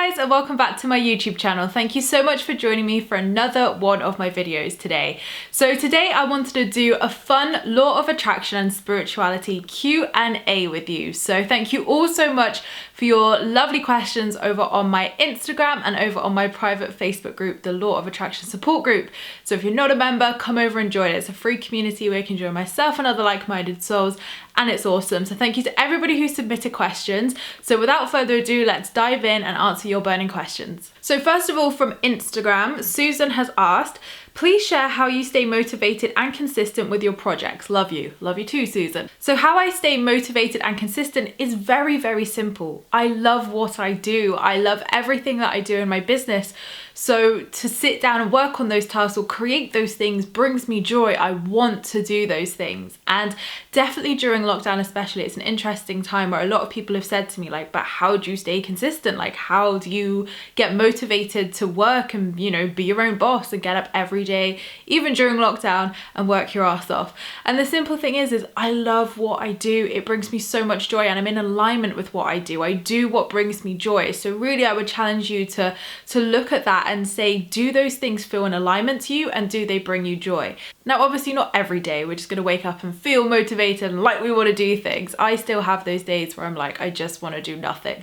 guys, and welcome back to my YouTube channel. Thank you so much for joining me for another one of my videos today. So today I wanted to do a fun law of attraction and spirituality Q&A with you. So thank you all so much for your lovely questions over on my Instagram and over on my private Facebook group, the Law of Attraction Support Group. So if you're not a member, come over and join it. It's a free community where you can join myself and other like-minded souls, and it's awesome. So thank you to everybody who submitted questions. So without further ado, let's dive in and answer your burning questions. So first of all, from Instagram, Susan has asked, please share how you stay motivated and consistent with your projects. Love you. Love you too, Susan. So how I stay motivated and consistent is very, very simple. I love what I do. I love everything that I do in my business. So to sit down and work on those tasks or create those things brings me joy. I want to do those things. And definitely during lockdown especially, it's an interesting time where a lot of people have said to me like, but how do you stay consistent? Like, how do you get motivated to work and, you know, be your own boss and get up every day, even during lockdown, and work your ass off? And the simple thing is I love what I do. It brings me so much joy and I'm in alignment with what I do. I do what brings me joy. So really I would challenge you to look at that and say, do those things feel in alignment to you and do they bring you joy? Now, obviously not every day we're just going to wake up and feel motivated and like we want to do things. I still have those days where I'm like, I just want to do nothing.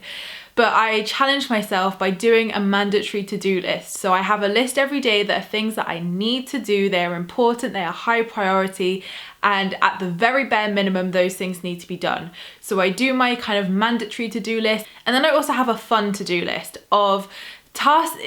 But I challenge myself by doing a mandatory to-do list. So I have a list every day that are things that I need to do. They're important, they are high priority, and at the very bare minimum, those things need to be done. So I do my kind of mandatory to-do list. And then I also have a fun to-do list of tasks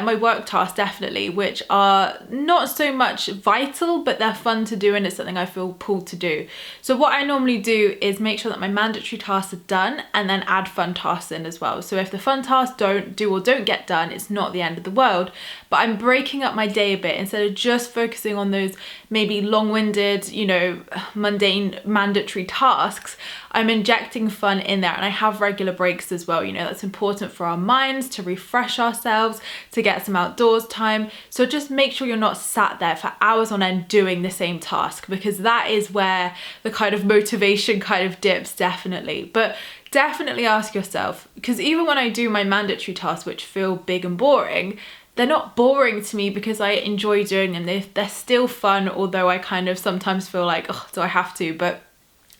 my work tasks definitely, which are not so much vital, but they're fun to do and it's something I feel pulled to do. So what I normally do is make sure that my mandatory tasks are done and then add fun tasks in as well. So if the fun tasks don't get done, it's not the end of the world, but I'm breaking up my day a bit. Instead of just focusing on those maybe long-winded, you know, mundane mandatory tasks, I'm injecting fun in there, and I have regular breaks as well. You know, that's important for our minds to refresh ourselves, to get some outdoors time. So just make sure you're not sat there for hours on end doing the same task, because that is where the kind of motivation kind of dips, definitely. But definitely ask yourself, because even when I do my mandatory tasks, which feel big and boring, they're not boring to me because I enjoy doing them. They're still fun, although I kind of sometimes feel like, oh, do I have to? But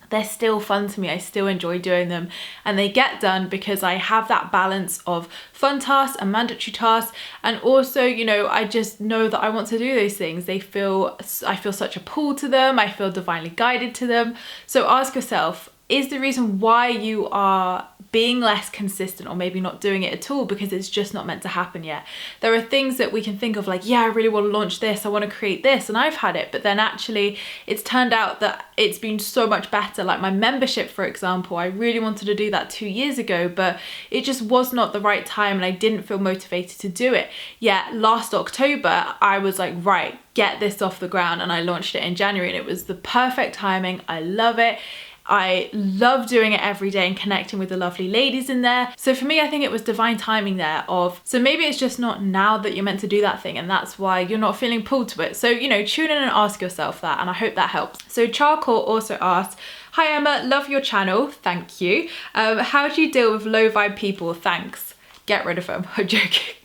they're still fun to me. I still enjoy doing them, and they get done because I have that balance of fun tasks and mandatory tasks. And also, you know, I just know that I want to do those things. I feel such a pull to them. I feel divinely guided to them. So ask yourself, is the reason why you are being less consistent or maybe not doing it at all because it's just not meant to happen yet? There are things that we can think of like, yeah, I really want to launch this, I want to create this, and I've had it, but then actually it's turned out that it's been so much better. Like my membership, for example, I really wanted to do that 2 years ago, but it just was not the right time and I didn't feel motivated to do it. Yet last October, I was like, right, get this off the ground, and I launched it in January, and it was the perfect timing. I love it. I love doing it every day and connecting with the lovely ladies in there. So for me, I think it was divine timing there so maybe it's just not now that you're meant to do that thing, and that's why you're not feeling pulled to it. So, you know, tune in and ask yourself that, and I hope that helps. So Charcoal also asked, hi Emma, love your channel, thank you. How do you deal with low vibe people? Thanks. Get rid of them. I'm joking.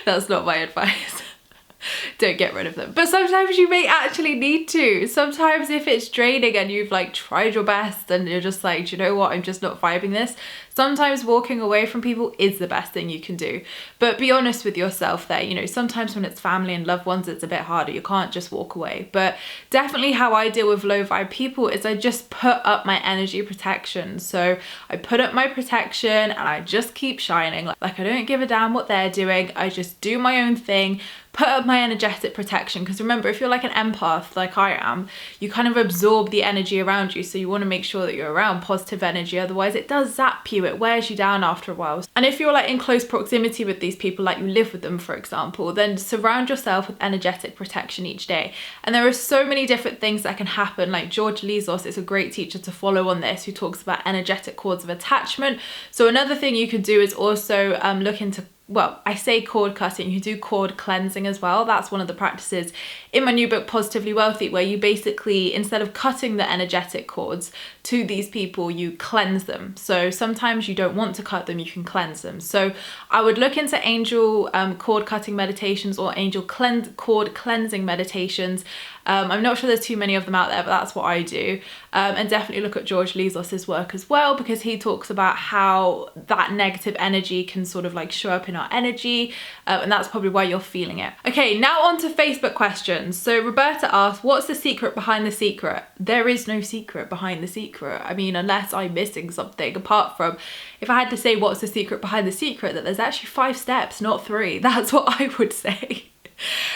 That's not my advice. Don't get rid of them. But sometimes you may actually need to. Sometimes if it's draining and you've like tried your best and you're just like, do you know what, I'm just not vibing this, sometimes walking away from people is the best thing you can do. But be honest with yourself there. You know, sometimes when it's family and loved ones, it's a bit harder. You can't just walk away. But definitely how I deal with low vibe people is I just put up my energy protection. So I put up my protection and I just keep shining. Like I don't give a damn what they're doing. I just do my own thing, put up my energetic protection. Because remember, if you're like an empath like I am, you kind of absorb the energy around you. So you want to make sure that you're around positive energy. Otherwise it does zap you. It wears you down after a while. And if you're like in close proximity with these people, like you live with them, for example, then surround yourself with energetic protection each day. And there are so many different things that can happen. Like George Lizos is a great teacher to follow on this, who talks about energetic cords of attachment. So another thing you could do is also look into well, I say cord cutting, you do cord cleansing as well. That's one of the practices in my new book, Positively Wealthy, where you basically, instead of cutting the energetic cords to these people, you cleanse them. So sometimes you don't want to cut them, you can cleanse them. So I would look into angel cord cutting meditations or angel cord cleansing meditations. I'm not sure there's too many of them out there, but that's what I do. And definitely look at George Lizos's work as well, because he talks about how that negative energy can sort of like show up in our energy, and that's probably why you're feeling it. Okay, now on to Facebook questions. So Roberta asked, what's the secret behind the secret? There is no secret behind the secret. I mean, unless I'm missing something, apart from if I had to say what's the secret behind the secret, that there's actually 5 steps, not 3. That's what I would say.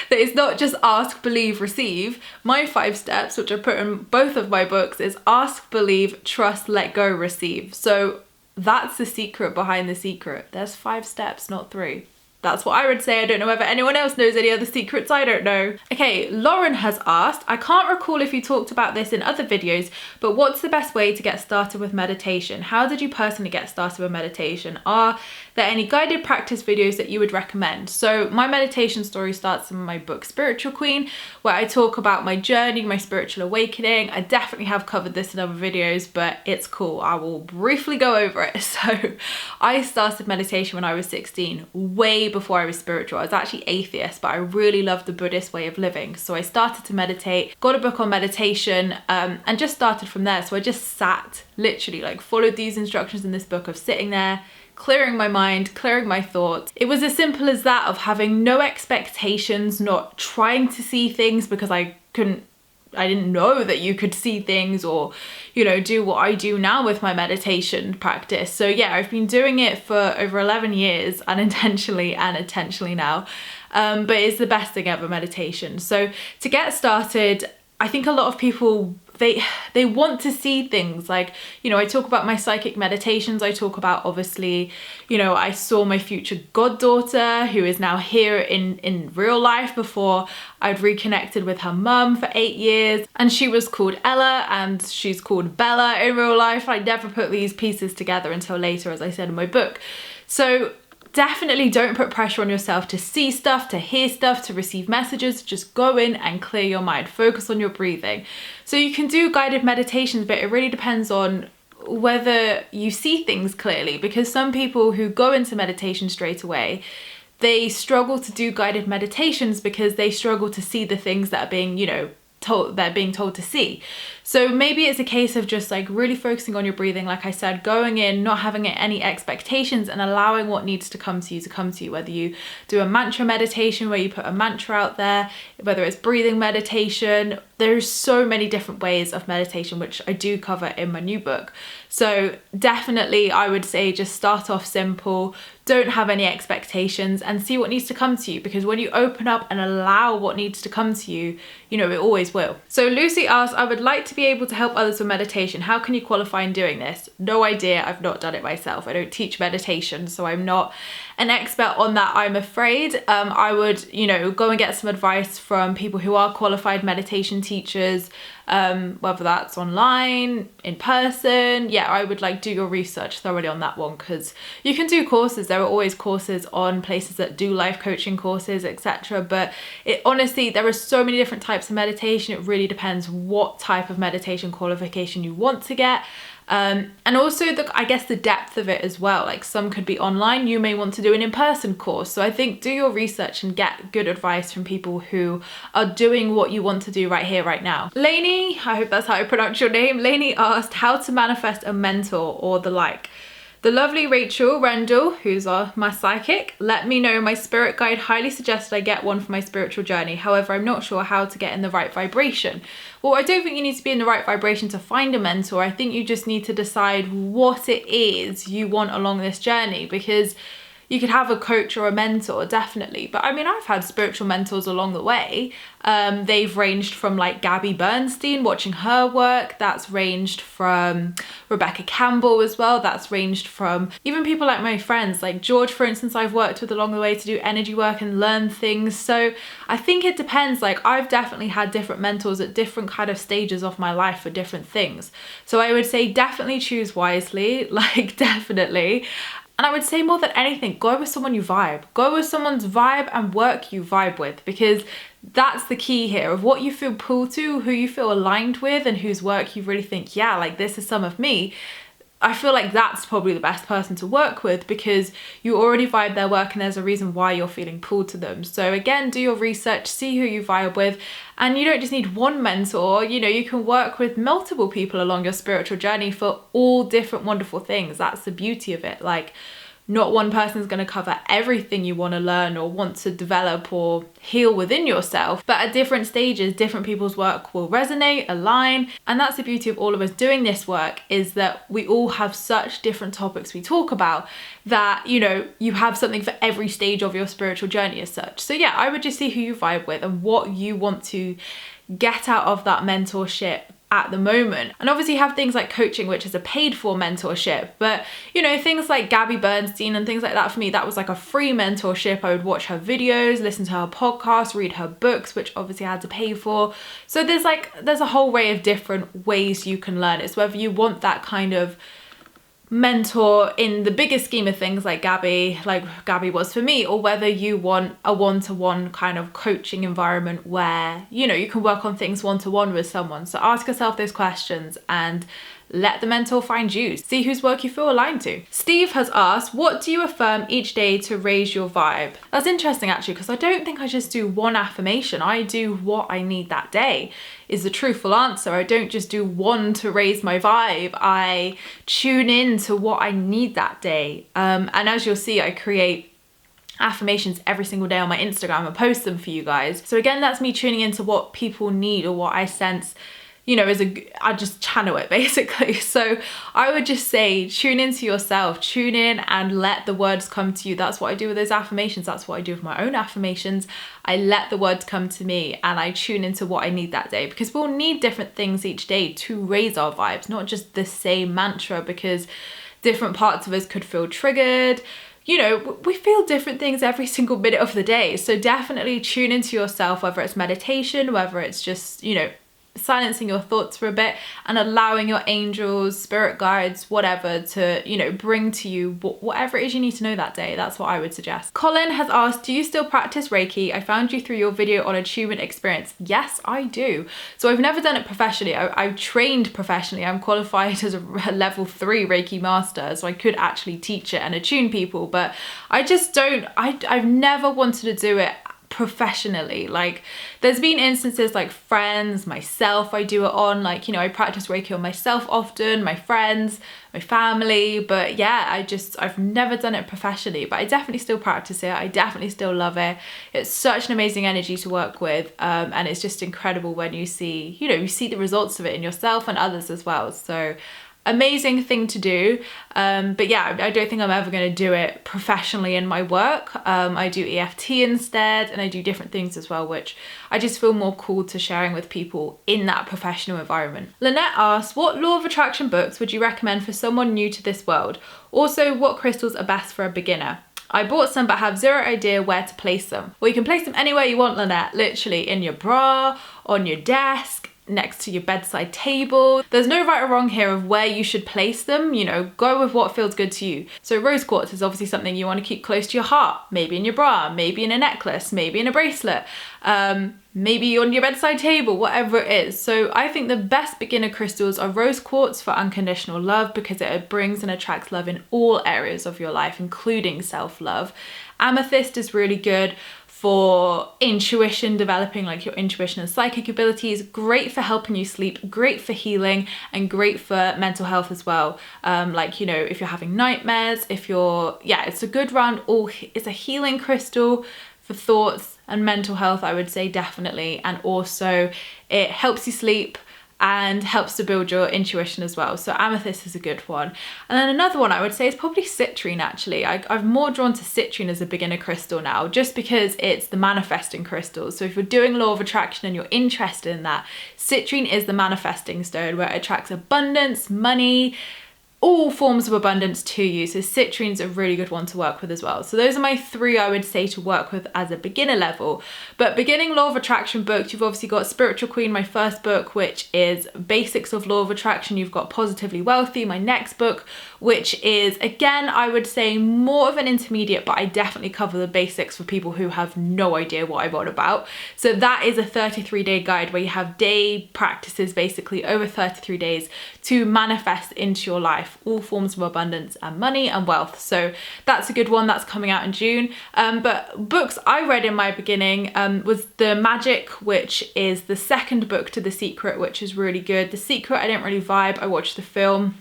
That it's not just ask, believe, receive. My 5 steps, which I put in both of my books, is ask, believe, trust, let go, receive. So that's the secret behind the secret. There's 5 steps, not 3. That's what I would say. I don't know whether anyone else knows any other secrets. I don't know. Okay, Lauren has asked, I can't recall if you talked about this in other videos, but what's the best way to get started with meditation? How did you personally get started with meditation? Are there any guided practice videos that you would recommend? So my meditation story starts in my book, Spiritual Queen, where I talk about my journey, my spiritual awakening. I definitely have covered this in other videos, but it's cool. I will briefly go over it. So I started meditation when I was 16, way before I was spiritual. I was actually atheist, but I really loved the Buddhist way of living. So I started to meditate, got a book on meditation, and just started from there. So I just sat, literally like followed these instructions in this book of sitting there, clearing my mind, clearing my thoughts. It was as simple as that, of having no expectations, not trying to see things because I didn't know that you could see things or, you know, do what I do now with my meditation practice. So yeah, I've been doing it for over 11 years, unintentionally and intentionally now. But it's the best thing ever, meditation. So to get started, I think a lot of people, they want to see things. Like, you know, I talk about my psychic meditations. I talk about, obviously, you know, I saw my future goddaughter, who is now here in real life, before I'd reconnected with her mum for 8 years, and she was called Ella and she's called Bella in real life. I never put these pieces together until later, as I said in my book. So definitely don't put pressure on yourself to see stuff, to hear stuff, to receive messages. Just go in and clear your mind. Focus on your breathing. So you can do guided meditations, but it really depends on whether you see things clearly, because some people who go into meditation straight away, they struggle to do guided meditations because they struggle to see the things that are being, you know, they're being told to see. So maybe it's a case of just like really focusing on your breathing, like I said, going in, not having any expectations, and allowing what needs to come to you, whether you do a mantra meditation where you put a mantra out there, whether it's breathing meditation. There's so many different ways of meditation, which I do cover in my new book. So definitely I would say just start off simple, don't have any expectations, and see what needs to come to you, because when you open up and allow what needs to come to you, you know, it always will. So Lucy asked, I would like to be able to help others with meditation. How can you qualify in doing this? No idea. I've not done it myself. I don't teach meditation, so I'm not an expert on that, I'm afraid. I would, you know, go and get some advice from people who are qualified meditation teachers, whether that's online, in person. Yeah, I would like do your research thoroughly on that one, because you can do courses. There are always courses on places that do life coaching courses, etc. But it honestly, there are so many different types of meditation. It really depends what type of meditation qualification you want to get. And also I guess the depth of it as well. Like some could be online, you may want to do an in-person course. So I think do your research and get good advice from people who are doing what you want to do right here, right now. Lainey, I hope that's how I pronounce your name. Lainey asked how to manifest a mentor or the like. The lovely Rachel Rendell, who's my psychic, let me know my spirit guide highly suggested I get one for my spiritual journey. However, I'm not sure how to get in the right vibration. Well, I don't think you need to be in the right vibration to find a mentor. I think you just need to decide what it is you want along this journey, because you could have a coach or a mentor, definitely. But I mean, I've had spiritual mentors along the way. They've ranged from like Gabby Bernstein, watching her work. That's ranged from Rebecca Campbell as well. That's ranged from even people like my friends, like George, for instance, I've worked with along the way to do energy work and learn things. So I think it depends. Like I've definitely had different mentors at different kind of stages of my life for different things. So I would say definitely choose wisely, like definitely. And I would say more than anything, go with someone you vibe. Go with someone's vibe and work you vibe with, because that's the key here of what you feel pulled to, who you feel aligned with, and whose work you really think, yeah, like this is some of me. I feel like that's probably the best person to work with, because you already vibe their work and there's a reason why you're feeling pulled to them. So again, do your research, see who you vibe with, and you don't just need one mentor, you know, you can work with multiple people along your spiritual journey for all different wonderful things. That's the beauty of it. Like, not one person is going to cover everything you want to learn or want to develop or heal within yourself, but at different stages, different people's work will resonate, align. And that's the beauty of all of us doing this work, is that we all have such different topics we talk about that, you know, you have something for every stage of your spiritual journey as such. So yeah, I would just see who you vibe with and what you want to get out of that mentorship at the moment. And obviously you have things like coaching, which is a paid for mentorship, but you know, things like Gabby Bernstein and things like that, for me, that was like a free mentorship. I would watch her videos, listen to her podcasts, read her books, which obviously I had to pay for. So there's a whole array of different ways you can learn. It's whether you want that kind of mentor in the bigger scheme of things like Gabby was for me, or whether you want a one-to-one kind of coaching environment where, you know, you can work on things one-to-one with someone. So ask yourself those questions and let the mentor find you. See whose work you feel aligned to. Steve has asked, what do you affirm each day to raise your vibe? That's interesting actually, because I don't think I just do one affirmation. I do what I need that day is the truthful answer. I don't just do one to raise my vibe. I tune in to what I need that day. And as you'll see, I create affirmations every single day on my Instagram and post them for you guys. So again, that's me tuning into what people need or what I sense, you know, I just channel it basically. So I would just say, tune into yourself, tune in and let the words come to you. That's what I do with those affirmations. That's what I do with my own affirmations. I let the words come to me and I tune into what I need that day, because we'll need different things each day to raise our vibes, not just the same mantra, because different parts of us could feel triggered. You know, we feel different things every single minute of the day. So definitely tune into yourself, whether it's meditation, whether it's just, you know, silencing your thoughts for a bit and allowing your angels, spirit guides, whatever, to, you know, bring to you whatever it is you need to know that day. That's what I would suggest. Colin has asked, do you still practice Reiki? I found you through your video on attunement experience. Yes, I do. So I've never done it professionally. I've trained professionally. I'm qualified as a level 3 Reiki master, so I could actually teach it and attune people, but I just don't, I've never wanted to do it professionally. Like, there's been instances like friends, myself, I do it on, like, you know, I practice Reiki on myself often, my friends, my family, but yeah, I've never done it professionally, but I definitely still practice it. I definitely still love it. It's such an amazing energy to work with, and it's just incredible when you see, you know, you see the results of it in yourself and others as well. So amazing thing to do. But yeah, I don't think I'm ever going to do it professionally in my work. I do EFT instead, and I do different things as well, which I just feel more cool to sharing with people in that professional environment. Lynette asks, what law of attraction books would you recommend for someone new to this world? Also, what crystals are best for a beginner? I bought some but have zero idea where to place them. Well, you can place them anywhere you want, Lynette, literally in your bra, on your desk, next to your bedside table. There's no right or wrong here of where you should place them, you know, go with what feels good to you. So rose quartz is obviously something you want to keep close to your heart, maybe in your bra, maybe in a necklace, maybe in a bracelet, maybe on your bedside table, whatever it is. So I think the best beginner crystals are rose quartz for unconditional love, because it brings and attracts love in all areas of your life, including self-love. Amethyst is really good for intuition, developing like your intuition and psychic abilities, great for helping you sleep, great for healing, and great for mental health as well. Like, you know, if you're having nightmares, if you're, yeah, it's a good round, it's a healing crystal for thoughts and mental health, I would say, definitely. And also it helps you sleep and helps to build your intuition as well. So amethyst is a good one. And then another one I would say is probably citrine actually. I'm more drawn to citrine as a beginner crystal now, just because it's the manifesting crystal. So if you're doing law of attraction and you're interested in that, citrine is the manifesting stone where it attracts abundance, money, all forms of abundance to you. So citrune's a really good one to work with as well. So those are my 3 I would say to work with as a beginner level. But beginning law of attraction books, you've obviously got Spiritual Queen, my first book, which is basics of law of attraction. You've got Positively Wealthy, my next book, which is, again, I would say more of an intermediate, but I definitely cover the basics for people who have no idea what I'm on about. So that is a 33-day guide where you have day practices basically over 33 days to manifest into your life all forms of abundance and money and wealth. So that's a good one. That's coming out in June. But books I read in my beginning was The Magic, which is the second book to The Secret, which is really good. The Secret I didn't really vibe. I watched the film,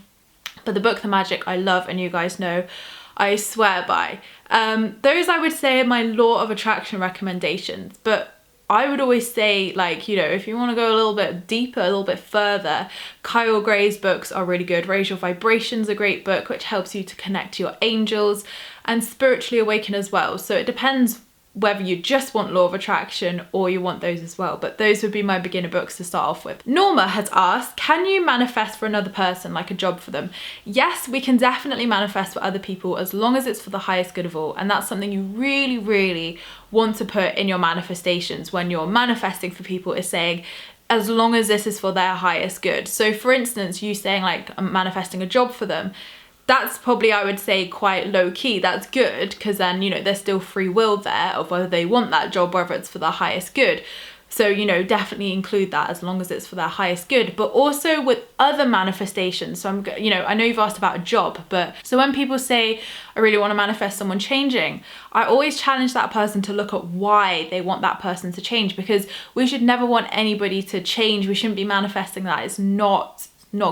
but the book The Magic I love, and you guys know I swear by. Those I would say are my law of attraction recommendations. But I would always say, like, you know, if you want to go a little bit deeper, a little bit further, Kyle Gray's books are really good. Raise Your Vibration's a great book, which helps you to connect to your angels and spiritually awaken as well. So it depends whether you just want law of attraction or you want those as well. But those would be my beginner books to start off with. Norma has asked, can you manifest for another person, like a job for them? Yes, we can definitely manifest for other people as long as it's for the highest good of all. And that's something you really, really want to put in your manifestations when you're manifesting for people, is saying, as long as this is for their highest good. So for instance, you saying like, I'm manifesting a job for them, that's probably, I would say, quite low key. That's good, because then, you know, there's still free will there of whether they want that job, whether it's for their highest good. So, you know, definitely include that as long as it's for their highest good. But also with other manifestations. So you know, I know you've asked about a job, but so when people say, I really want to manifest someone changing, I always challenge that person to look at why they want that person to change, because we should never want anybody to change. We shouldn't be manifesting that. It's not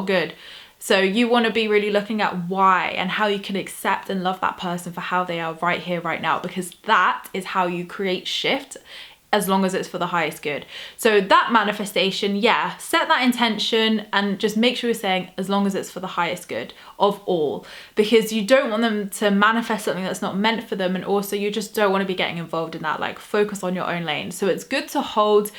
good. So you want to be really looking at why and how you can accept and love that person for how they are right here, right now, because that is how you create shift, as long as it's for the highest good. So that manifestation, yeah, set that intention and just make sure you're saying, as long as it's for the highest good of all, because you don't want them to manifest something that's not meant for them. And also you just don't want to be getting involved in that, like focus on your own lane. So it's good to hold,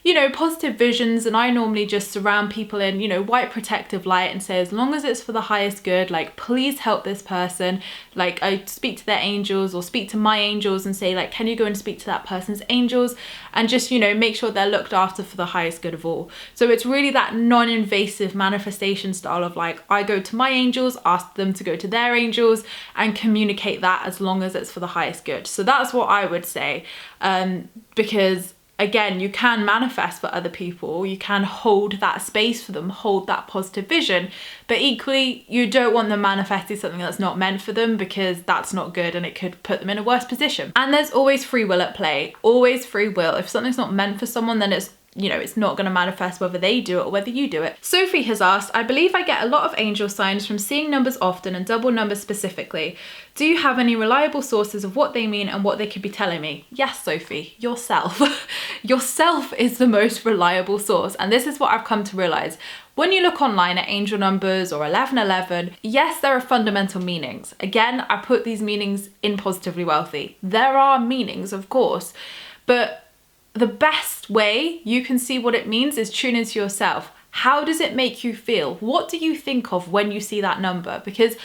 you know, positive visions. And I normally just surround people in, you know, white protective light and say, as long as it's for the highest good, like, please help this person. Like, I speak to their angels or speak to my angels and say, like, can you go and speak to that person's angels? And just, you know, make sure they're looked after for the highest good of all. So it's really that non-invasive manifestation style of like, I go to my angels, ask them to go to their angels and communicate that as long as it's for the highest good. So that's what I would say, because again, you can manifest for other people, you can hold that space for them, hold that positive vision, but equally you don't want them manifesting something that's not meant for them, because that's not good and it could put them in a worse position. And there's always free will at play, always free will. If something's not meant for someone, then it's, you know, it's not going to manifest whether they do it or whether you do it. Sophie has asked, I believe I get a lot of angel signs from seeing numbers often and double numbers specifically. Do you have any reliable sources of what they mean and what they could be telling me? Yes, Sophie, yourself. Yourself is the most reliable source. And this is what I've come to realize. When you look online at angel numbers or 1111, yes, there are fundamental meanings. Again, I put these meanings in Positively Wealthy. There are meanings, of course, but the best way you can see what it means is tune into yourself. How does it make you feel? What do you think of when you see that number? Because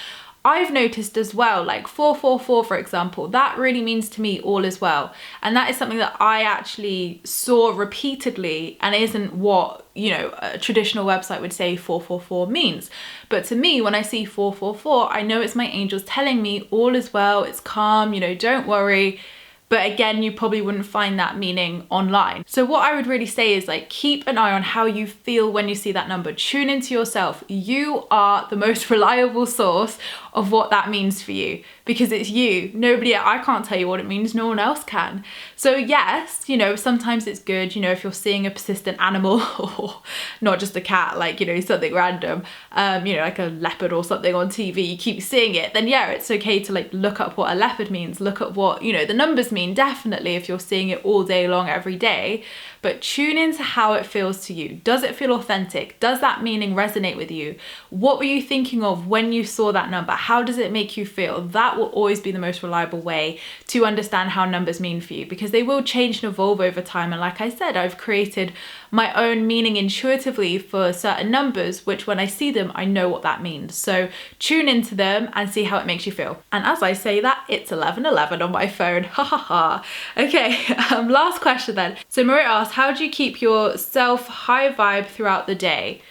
I've noticed as well, like 444, for example, that really means to me all is well. And that is something that I actually saw repeatedly and isn't what, you know, a traditional website would say 444 means. But to me, when I see 444, I know it's my angels telling me all is well, it's calm, you know, don't worry. But again, you probably wouldn't find that meaning online. So what I would really say is, like, keep an eye on how you feel when you see that number. Tune into yourself. You are the most reliable source of what that means for you, because it's you. Nobody, I can't tell you what it means, no one else can. So yes, you know, sometimes it's good, you know, if you're seeing a persistent animal or not just a cat, like, you know, something random, you know, like a leopard or something on TV, you keep seeing it, then yeah, it's okay to like look up what a leopard means, look at what, you know, the numbers mean, definitely, if you're seeing it all day long, every day. But tune into how it feels to you. Does it feel authentic? Does that meaning resonate with you? What were you thinking of when you saw that number? how does it make you feel? That will always be the most reliable way to understand how numbers mean for you, because they will change and evolve over time. And like I said, I've created my own meaning intuitively for certain numbers, which when I see them, I know what that means. So tune into them and see how it makes you feel. And as I say that, it's 11:11 on my phone. Ha ha ha. Okay, last question then. So Maria asked, how do you keep yourself high vibe throughout the day?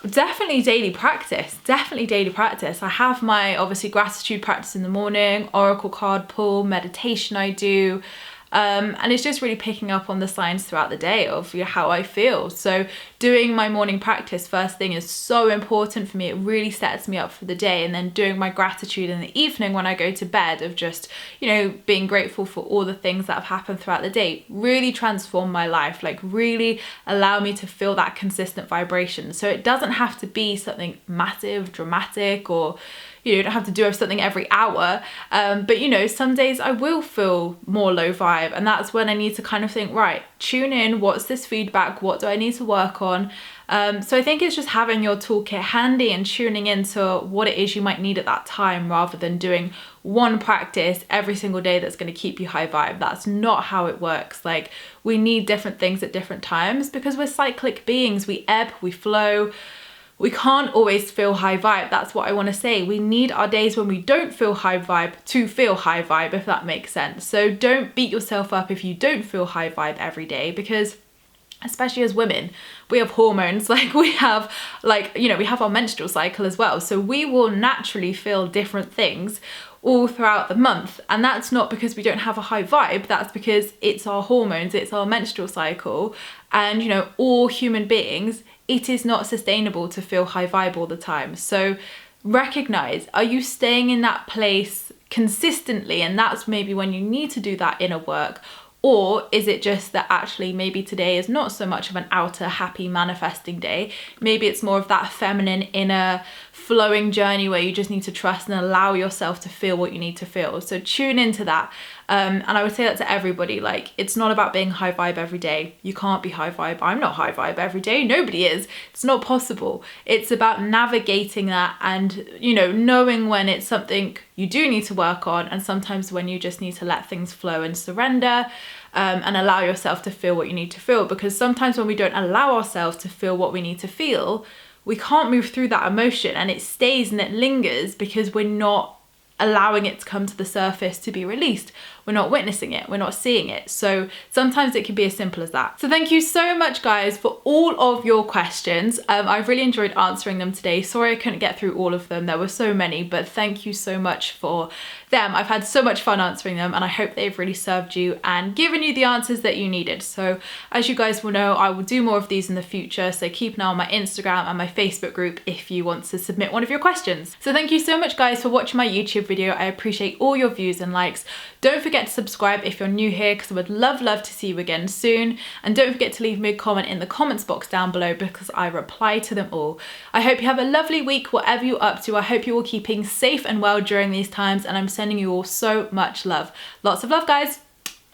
Definitely daily practice, definitely daily practice. I have my obviously gratitude practice in the morning, oracle card pull, meditation I do. And it's just really picking up on the signs throughout the day of how I feel. So doing my morning practice first thing is so important for me. It really sets me up for the day. And then doing my gratitude in the evening when I go to bed, of just, you know, being grateful for all the things that have happened throughout the day, really transform my life, like really allow me to feel that consistent vibration. So it doesn't have to be something massive, dramatic, or you don't have to do something every hour, but you know, some days I will feel more low vibe, and that's when I need to kind of think, right, tune in, what's this feedback, what do I need to work on? So I think it's just having your toolkit handy and tuning into what it is you might need at that time, rather than doing one practice every single day that's going to keep you high vibe. That's not how it works. Like, we need different things at different times because we're cyclic beings. We ebb, we flow. We can't always feel high vibe. That's what I want to say. We need our days when we don't feel high vibe to feel high vibe, if that makes sense. So don't beat yourself up if you don't feel high vibe every day, because especially as women, we have hormones, like we have, like, you know, we have our menstrual cycle as well. So we will naturally feel different things all throughout the month. And that's not because we don't have a high vibe, that's because it's our hormones, it's our menstrual cycle. And, you know, all human beings, it is not sustainable to feel high vibe all the time. So recognize, are you staying in that place consistently? And that's maybe when you need to do that inner work. Or is it just that actually maybe today is not so much of an outer happy manifesting day? Maybe it's more of that feminine inner flowing journey where you just need to trust and allow yourself to feel what you need to feel. So tune into that. And I would say that to everybody. Like, it's not about being high vibe every day. You can't be high vibe. I'm not high vibe every day. Nobody is. It's not possible. It's about navigating that and, you know, knowing when it's something you do need to work on, and sometimes when you just need to let things flow and surrender, and allow yourself to feel what you need to feel. Because sometimes when we don't allow ourselves to feel what we need to feel, we can't move through that emotion, and it stays and it lingers because we're not allowing it to come to the surface to be released. We're not witnessing it, we're not seeing it. So sometimes it can be as simple as that. So thank you so much, guys, for all of your questions. I've really enjoyed answering them today. Sorry I couldn't get through all of them, there were so many, but thank you so much for them. I've had so much fun answering them, and I hope they've really served you and given you the answers that you needed. So as you guys will know, I will do more of these in the future, so keep an eye on my Instagram and my Facebook group if you want to submit one of your questions. So thank you so much, guys, for watching my YouTube video. I appreciate all your views and likes. Don't forget to subscribe if you're new here, because I would love to see you again soon. And don't forget to leave me a comment in the comments box down below, because I reply to them all. I hope you have a lovely week, whatever you're up to. I hope you're all keeping safe and well during these times, and I'm sending you all so much love. Lots of love, guys.